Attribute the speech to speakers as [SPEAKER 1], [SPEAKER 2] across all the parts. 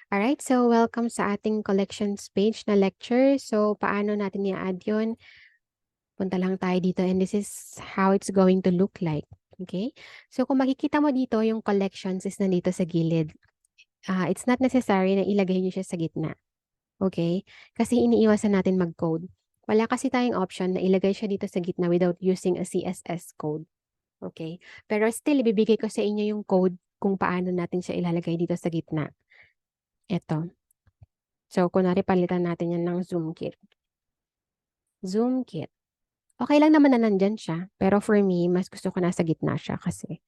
[SPEAKER 1] Alright, so welcome sa ating collections page na lecture. So, paano natin i-add yun? Punta lang tayo dito and this is how it's going to look like. Okay? So, kung makikita mo dito, yung collections is nandito sa gilid. It's not necessary na ilagay nyo siya sa gitna. Okay? Kasi iniiwasan natin mag-code. Wala kasi tayong option na ilagay siya dito sa gitna without using a CSS code. Okay? Pero still, ibibigay ko sa inyo yung code kung paano natin siya ilalagay dito sa gitna. Ito. So, kunwari palitan natin yan ng Zoom kit. Zoom kit. Okay lang naman na nandyan siya. Pero for me, mas gusto ko nasa gitna siya kasi.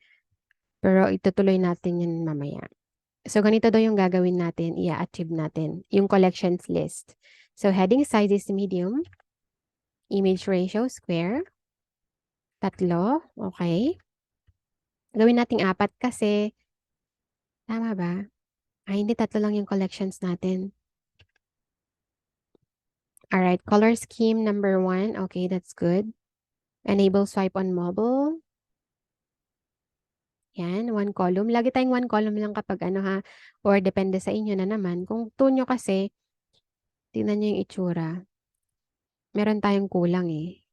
[SPEAKER 1] Pero itutuloy natin yan mamaya. So, ganito daw yung gagawin natin, i-achieve natin. Yung collections list. So, heading size is medium. Image ratio, square. 3. Okay. Gawin nating 4 kasi, tama ba? Hindi, 3 lang yung collections natin. Alright, color scheme number 1. Okay, that's good. Enable swipe on mobile. Yan, 1 column. Lagi tayong 1 column lang kapag ano ha, or depende sa inyo na naman. Kung 2 nyo kasi, tingnan nyo yung itsura. Meron tayong kulang eh.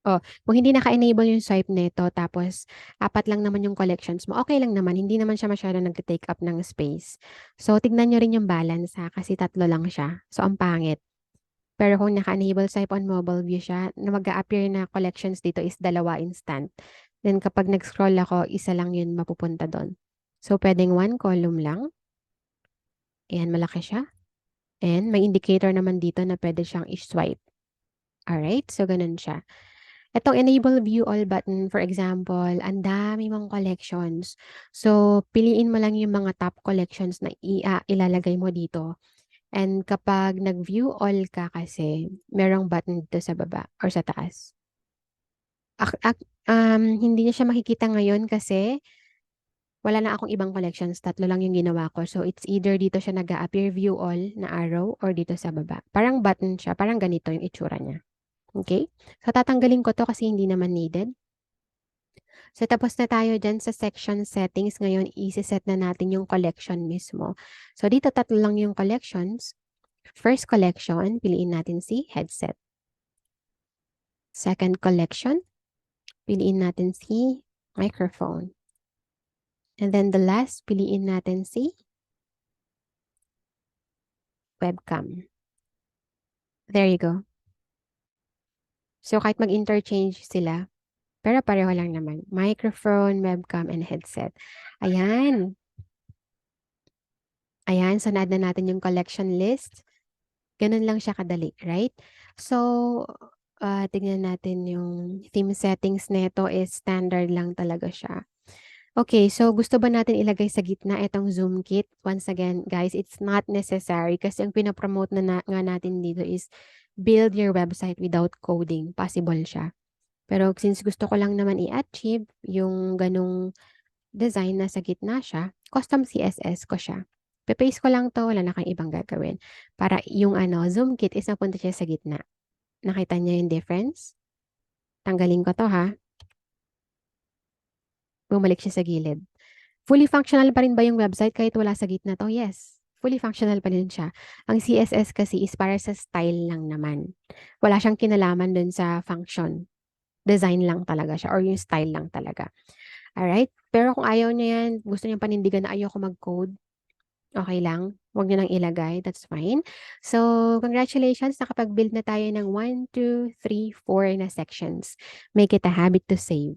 [SPEAKER 1] Oh, kung hindi naka-enable yung swipe nito, tapos 4 lang naman yung collections mo, okay lang naman. Hindi naman siya masyado nag-take up ng space. So, tignan nyo rin yung balance ha, kasi 3 lang siya. So, ang pangit. Pero kung naka-enable swipe on mobile view siya, na mag-a-appear na collections dito is 2 instant. Then kapag nag-scroll ako, 1 lang yun mapupunta doon. So, pwedeng 1 column lang. Ayan, malaki siya. And may indicator naman dito na pwede siyang i-swipe. Alright, so ganun siya. Itong enable view all button, for example, ang dami mong collections. So, piliin mo lang yung mga top collections na ilalagay mo dito. And kapag nag-view all ka kasi, merong button dito sa baba or sa taas. Hindi niya siya makikita ngayon kasi wala na akong ibang collections. 3 lang yung ginawa ko. So, it's either dito siya nag-a-appear view all na arrow or dito sa baba. Parang button siya. Parang ganito yung itsura niya. Okay? So, tatanggalin ko to kasi hindi naman needed. So, tapos na tayo dyan sa section settings. Ngayon, isi-set na natin yung collection mismo. So, dito 3 lang yung collections. First collection, piliin natin si headset. Second collection, piliin natin si microphone. And then the last, piliin natin si webcam. There you go. So, kahit mag-interchange sila, pero pareho lang naman. Microphone, webcam, and headset. Ayan. Ayan, so na-add na natin yung collection list. Ganun lang siya kadali, right? So, tignan natin yung theme settings nito is standard lang talaga siya. Okay, so gusto ba natin ilagay sa gitna itong Zoom kit? Once again, guys, it's not necessary kasi ang pinapromote nga natin dito is build your website without coding. Possible siya. Pero since gusto ko lang naman i-achieve yung ganong design na sa gitna siya, custom CSS ko siya. Paste ko lang to, wala na kang ibang gagawin. Para yung Zoom kit is napunta siya sa gitna. Nakita niyo yung difference? Tanggalin ko to ha. Bumalik siya sa gilid. Fully functional pa rin ba yung website kahit wala sa gitna to? Yes. Fully functional pa rin siya. Ang CSS kasi is para sa style lang naman. Wala siyang kinalaman dun sa function. Design lang talaga siya or yung style lang talaga. Alright? Pero kung ayaw niya yan, gusto niya panindigan na ayoko mag-code, okay lang. Huwag niyo nang ilagay. That's fine. So, congratulations. Nakapag-build na tayo ng 1, 2, 3, 4 na sections. Make it a habit to save.